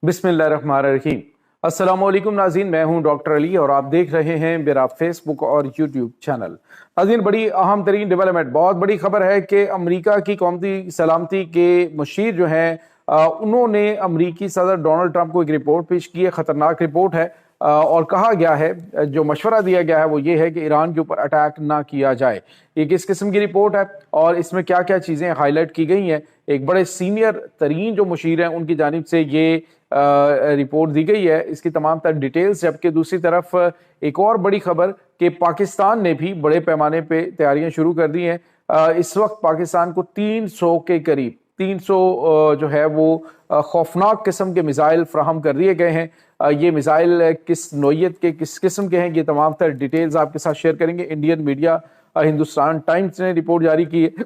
बिस्मिल्लाहिर्रहमानिर्रहीम। अस्सलाम वालेकुम नाज़रीन, मैं हूं डॉक्टर अली और आप देख रहे हैं मेरा फेसबुक और यूट्यूब चैनल। नाज़रीन, बड़ी अहम तरीन डेवलपमेंट, बहुत बड़ी खबर है कि अमेरिका की कौमी सलामती के मुशीर जो हैं उन्होंने अमेरिकी सदर डोनाल्ड ट्रंप को एक रिपोर्ट पेश की है। ख़तरनाक रिपोर्ट है और कहा गया है, जो मशवरा दिया गया है वो ये है कि ईरान के ऊपर अटैक ना किया जाए। ये किस किस्म की रिपोर्ट है और इसमें क्या क्या चीज़ें हाईलाइट की गई हैं, एक बड़े सीनियर तरीन जो मुशीर हैं उनकी जानिब से ये रिपोर्ट दी गई है, इसकी तमाम तर डिटेल्स। जबकि दूसरी तरफ एक और बड़ी खबर कि पाकिस्तान ने भी बड़े पैमाने पे तैयारियां शुरू कर दी हैं। इस वक्त पाकिस्तान को 300 के करीब 300 जो है वो खौफनाक किस्म के मिसाइल फ्राहम कर दिए गए हैं। ये मिसाइल किस नोयत के, किस किस्म के हैं, ये तमाम तर डिटेल्स आपके साथ शेयर करेंगे। इंडियन मीडिया हिंदुस्तान टाइम्स ने रिपोर्ट जारी की है।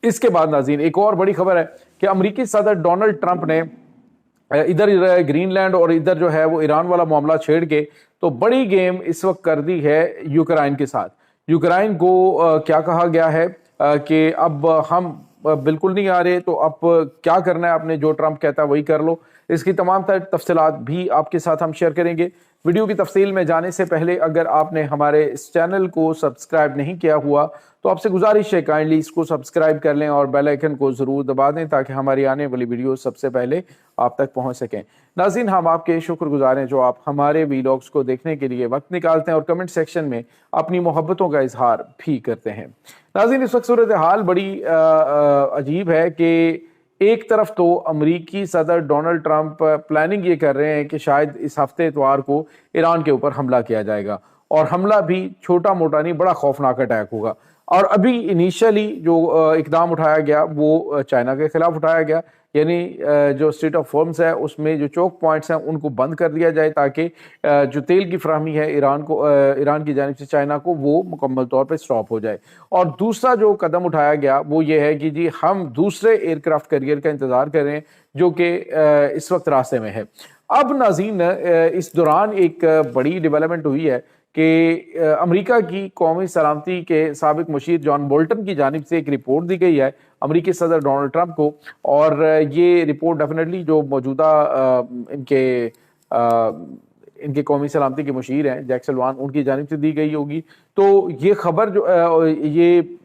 इसके बाद नाज़रीन एक और बड़ी खबर है कि अमेरिकी सदर डोनाल्ड ट्रंप ने इधर ग्रीनलैंड और इधर जो है वो ईरान वाला मामला छेड़ के तो बड़ी गेम इस वक्त कर दी है यूक्रेन के साथ। यूक्रेन को क्या कहा गया है कि अब हम बिल्कुल नहीं आ रहे, तो अब क्या करना है, आपने जो ट्रंप कहता है वही कर लो। इसकी तमाम तफसीलात भी आपके साथ हम शेयर करेंगे। वीडियो की तफसील में जाने से पहले अगर आपने हमारे इस चैनल को सब्सक्राइब नहीं किया हुआ तो आपसे गुजारिश है काइंडली इसको सब्सक्राइब कर लें और बेल आइकन को ज़रूर दबा दें ताकि हमारी आने वाली वीडियो सबसे पहले आप तक पहुंच सकें। नाज़रीन, हम आपके शुक्रगुजार हैं जो आप हमारे वीलॉग्स को देखने के लिए वक्त निकालते हैं और कमेंट सेक्शन में अपनी मोहब्बतों का इजहार भी करते हैं। नाज़रीन, इस वक्त सूरत हाल बड़ी अजीब है कि एक तरफ तो अमेरिकी सदर डोनाल्ड ट्रंप प्लानिंग ये कर रहे हैं कि शायद इस हफ्ते इतवार को ईरान के ऊपर हमला किया जाएगा और हमला भी छोटा मोटा नहीं, बड़ा खौफनाक अटैक होगा। और अभी इनिशियली जो इकदाम उठाया गया वो चाइना के खिलाफ उठाया गया, यानी जो स्ट्रेट ऑफ होर्मुज़ है उसमें जो चोक पॉइंट्स हैं उनको बंद कर दिया जाए ताकि जो तेल की फराहमी है ईरान की जानिब से चाइना को वो मुकम्मल तौर पे स्टॉप हो जाए। और दूसरा जो कदम उठाया गया वो ये है कि जी हम दूसरे एयरक्राफ्ट कैरियर का इंतज़ार कर रहे हैं जो कि इस वक्त रास्ते में है। अब नाज़रीन, इस दौरान एक बड़ी डेवलपमेंट हुई है कि अमेरिका की कौमी सलामती के साबिक मुशीर जॉन बोल्टन की जानिब से एक रिपोर्ट दी गई है अमेरिकी सदर डोनाल्ड ट्रंप को। और ये रिपोर्ट डेफिनेटली जो मौजूदा इनके कौमी सलामती के मुशीर हैं जैक सलवान, उनकी जानिब से दी गई होगी। तो ये खबर जो ये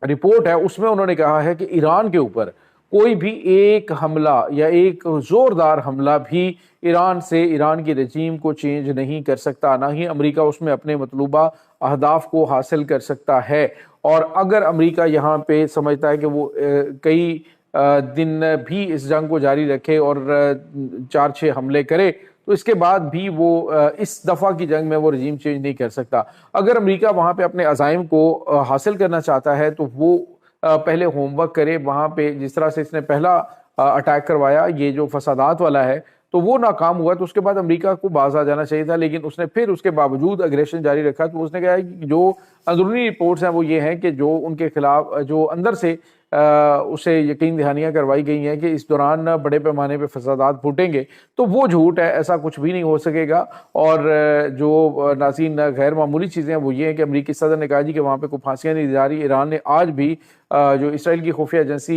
रिपोर्ट है उसमें उन्होंने कहा है कि ईरान के ऊपर कोई भी एक हमला या एक जोरदार हमला भी ईरान से ईरान की रजीम को चेंज नहीं कर सकता, ना ही अमेरिका उसमें अपने मतलूबा अहदाफ को हासिल कर सकता है। और अगर अमेरिका यहाँ पे समझता है कि वो कई दिन भी इस जंग को जारी रखे और 4-6 हमले करे तो इसके बाद भी वो इस दफ़ा की जंग में वो रजीम चेंज नहीं कर सकता। अगर अमेरिका वहाँ पे अपने अज़ाइम को हासिल करना चाहता है तो वो पहले होमवर्क करे। वहाँ पे जिस तरह से इसने पहला अटैक करवाया, ये जो फसादात वाला है, तो वो नाकाम हुआ, तो उसके बाद अमेरिका को बाज आ जाना चाहिए था, लेकिन उसने फिर उसके बावजूद अग्रेशन जारी रखा। तो उसने कहा कि जो अंदरूनी रिपोर्ट्स हैं वो ये हैं कि जो उनके खिलाफ जो अंदर से उसे यकीन दहानियाँ करवाई गई हैं कि इस दौरान बड़े पैमाने पे फसादात फूटेंगे, तो वो झूठ है, ऐसा कुछ भी नहीं हो सकेगा। और जो नाज़रीन गैर मामूली चीज़ें हैं वो ये हैं कि अमेरिकी सदर ने कहा जी कि वहाँ पे कोई फांसियाँ नहीं दी जा रही। ईरान ने आज भी जो इसराइल की खुफिया एजेंसी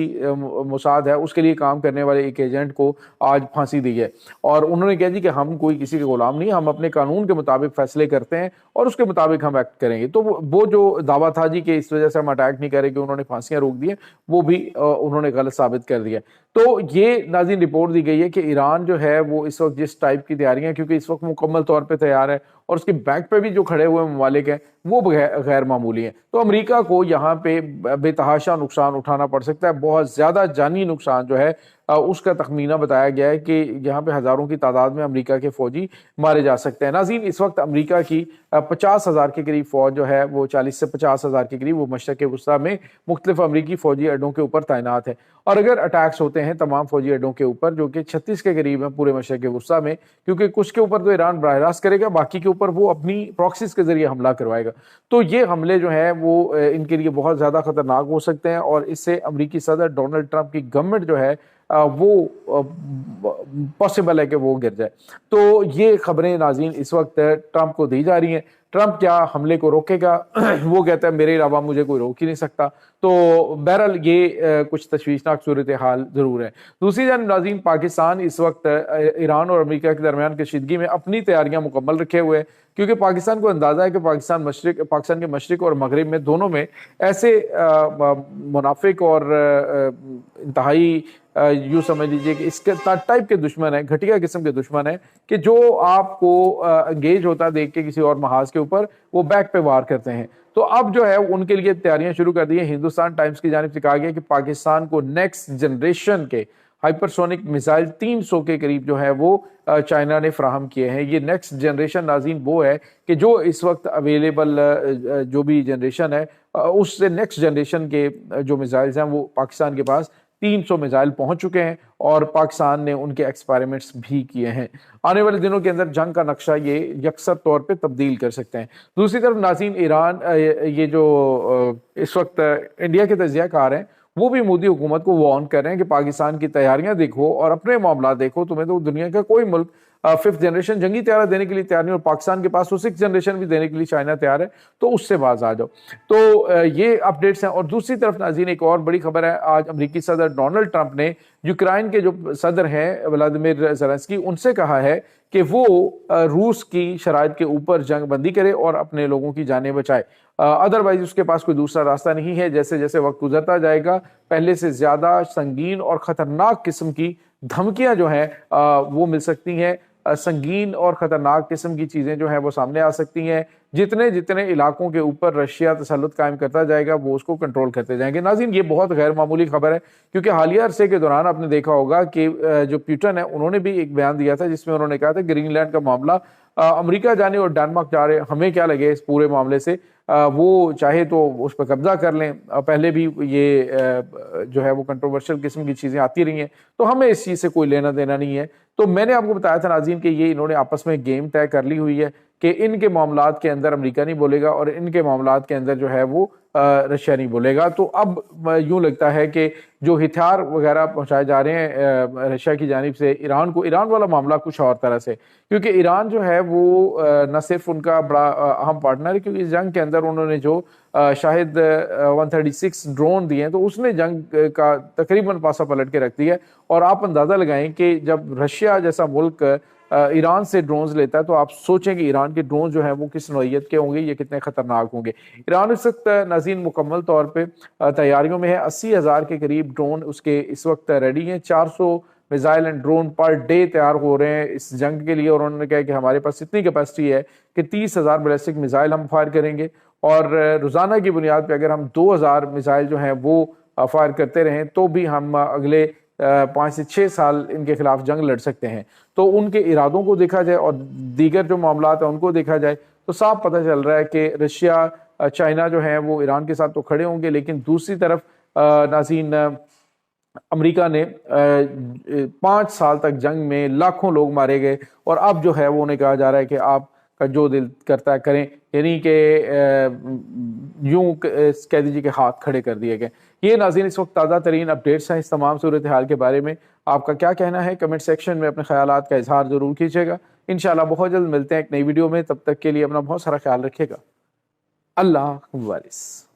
मोसाद है उसके लिए काम करने वाले एक एजेंट को आज फांसी दी है। और उन्होंने कहा जी कि हम कोई किसी के गुलाम नहीं, हम अपने कानून के मुताबिक फैसले करते हैं और उसके मुताबिक हम एक्ट करेंगे। तो वो जो दावा था जी कि इस वजह से हम अटैक नहीं करेंगे, उन्होंने फांसियाँ रोक दी हैं, वो भी उन्होंने गलत साबित कर दिया। तो ये नाज़रीन रिपोर्ट दी गई है कि ईरान जो है वो इस वक्त जिस टाइप की तैयारियां, क्योंकि इस वक्त मुकम्मल तौर पे तैयार है और उसके बैक पे भी जो खड़े हुए ममालिक हैं वो गैर मामूली हैं, तो अमेरिका को यहाँ पे बेतहाशा नुकसान उठाना पड़ सकता है। बहुत ज़्यादा जानी नुकसान जो है उसका तखमीना बताया गया है कि यहाँ पे हज़ारों की तादाद में अमेरिका के फौजी मारे जा सकते हैं। नाज़रीन, इस वक्त अमेरिका की 50,000 के करीब फौज जो है वो 40 से 50,000 के करीब वो मशरक़ वस्ता में मुख्तलिफ अमरीकी फौजी अड्डों के ऊपर तैनात है। और अगर अटैक्स होते हैं तमाम फौजी अड्डों के ऊपर जो कि 36 के करीब है पूरे मशरक़ वस्ता में, क्योंकि कुछ के ऊपर तो ईरान बराह रास्त करेगा, बाकी के ऊपर वो अपनी प्रॉक्सीज के जरिए हमला करवाएगा। तो ये हमले जो हैं वो इनके लिए बहुत ज़्यादा खतरनाक हो सकते हैं और इससे अमेरिकी सदर डोनाल्ड ट्रंप की गवर्नमेंट जो है वो पॉसिबल है कि वो गिर जाए। तो ये खबरें नाज़रीन इस वक्त ट्रंप को दी जा रही हैं। ट्रंप क्या हमले को रोकेगा? वो कहता है मेरे अलावा मुझे कोई रोक ही नहीं सकता। तो बहरहाल ये कुछ तशवीशनाक सूरत हाल जरूर है। दूसरी जानब नाज़रीन, पाकिस्तान इस वक्त ईरान और अमेरिका के दरमियान कशीदगी में अपनी तैयारियां मुकम्मल रखे हुए है, क्योंकि पाकिस्तान को अंदाजा है कि पाकिस्तान के मशरिक और मगरिब में दोनों में ऐसे मुनाफिक और इंतहाई यूँ समझ लीजिए कि इसके टाइप के दुश्मन है, घटिया किस्म के दुश्मन है, कि जो आपको एंगेज होता देख के किसी और महाज के ऊपर वो बैक पे वार करते हैं। तो अब जो है उनके लिए तैयारियां शुरू कर दी है। हिंदुस्तान टाइम्स की जानिब से कहा गया कि पाकिस्तान को नेक्स्ट जनरेशन के हाइपरसोनिक मिसाइल 300 के करीब जो है वो चाइना ने फ्राहम किए हैं। ये नेक्स्ट जनरेशन नाज़रीन वो है कि जो इस वक्त अवेलेबल जो भी जनरेशन है उससे नेक्स्ट जनरेशन के जो मिसाइल्स हैं वो पाकिस्तान के पास 300 मिसाइल पहुंच चुके हैं और पाकिस्तान ने उनके एक्सपेरिमेंट्स भी किए हैं। आने वाले दिनों के अंदर जंग का नक्शा ये यकसर तौर पे तब्दील कर सकते हैं। दूसरी तरफ नाज़रीन, ईरान ये जो इस वक्त इंडिया के तजियाकार हैं वो भी मोदी हुकूमत को वार्न कर रहे हैं कि पाकिस्तान की तैयारियां देखो और अपने मामला देखो, तुम्हें तो दुनिया का कोई मुल्क 5th जनरेशन जंगी तैयार देने के लिए तैयार नहीं, और पाकिस्तान के पास तो 6th जनरेशन भी देने के लिए चाइना तैयार है, तो उससे बाज आ जाओ। तो ये अपडेट्स हैं। और दूसरी तरफ नाज़रीन, एक और बड़ी खबर है। आज अमेरिकी सदर डोनाल्ड ट्रंप ने यूक्रेन के जो सदर हैं व्लादिमीर ज़ेलेंस्की, उनसे कहा है कि वो रूस की शराइत के ऊपर जंग बंदी करे और अपने लोगों की जानें बचाए, अदरवाइज उसके पास कोई दूसरा रास्ता नहीं है। जैसे जैसे वक्त गुजरता जाएगा पहले से ज्यादा संगीन और खतरनाक किस्म की धमकियां जो हैं वो मिल सकती हैं, संगीन और खतरनाक किस्म की चीजें जो हैं वो सामने आ सकती हैं। जितने जितने इलाकों के ऊपर रशिया तसल्लुत कायम करता जाएगा वो उसको कंट्रोल करते जाएंगे। नाज़रीन, ये बहुत गैर मामूली खबर है, क्योंकि हालिया अरसे के दौरान आपने देखा होगा कि जो प्यूटन है उन्होंने भी एक बयान दिया था जिसमें उन्होंने कहा था ग्रीनलैंड का मामला अमेरिका जाने और डेनमार्क जा रहे, हमें क्या लगे इस पूरे मामले से, वो चाहे तो उस पर कब्जा कर लें। पहले भी ये जो है वो कंट्रोवर्शियल किस्म की चीज़ें आती रही हैं, तो हमें इस चीज़ से कोई लेना देना नहीं है। तो मैंने आपको बताया था नाज़रीन कि ये इन्होंने आपस में गेम तय कर ली हुई है कि इनके मामलात के अंदर अमेरिका नहीं बोलेगा और इनके मामलात के अंदर जो है वो रशिया नहीं बोलेगा। तो अब यूँ लगता है कि जो हथियार वगैरह पहुंचाए जा रहे हैं रशिया की जानिब से ईरान को, ईरान वाला मामला कुछ और तरह से, क्योंकि ईरान जो है वो न सिर्फ उनका बड़ा अहम पार्टनर है, क्योंकि इस जंग के अंदर उन्होंने जो शायद 136 ड्रोन दिए हैं, तो उसने जंग का तकरीबन पासा पलट के रख दिया है। और आप अंदाज़ा लगाएं कि जब रशिया जैसा मुल्क ईरान से ड्रोन्स लेता है तो आप सोचें कि ईरान के ड्रोन जो हैं वो किस नौइयत के होंगे, ये कितने खतरनाक होंगे। ईरान इस वक्त नाज़रीन मुकम्मल तौर पे तैयारियों में है। 80,000 के करीब ड्रोन उसके इस वक्त रेडी हैं। 400 missile and drone per day तैयार हो रहे हैं इस जंग के लिए, और उन्होंने कहा कि हमारे पास इतनी कैपेसिटी है कि 30,000 बैलिस्टिक मिसाइल हम फायर करेंगे, और रोज़ाना की बुनियाद पर अगर हम 2,000 मिसाइल जो हैं वो फायर करते रहें तो भी हम अगले 5 से 6 साल इनके खिलाफ जंग लड़ सकते हैं। तो उनके इरादों को देखा जाए और दीगर जो मामलात हैं उनको देखा जाए तो साफ पता चल रहा है कि रशिया चाइना जो है वो ईरान के साथ तो खड़े होंगे, लेकिन दूसरी तरफ नाज़रीन अमेरिका ने 5 साल तक जंग में लाखों लोग मारे गए, और अब जो है वो उन्हें कहा जा रहा है कि आपका जो दिल करता है करें, यानी कि यूं कह दीजिए कि हाथ खड़े कर दिए गए। ये नाज़रीन इस वक्त ताज़ा तरीन अपडेट्स हैं इस तमाम सूरत हाल के बारे में। आपका क्या कहना है कमेंट सेक्शन में अपने ख्यालात का इजहार जरूर कीजिएगा। इंशाल्लाह बहुत जल्द मिलते हैं एक नई वीडियो में, तब तक के लिए अपना बहुत सारा ख्याल रखिएगा। अल्लाह वारिस।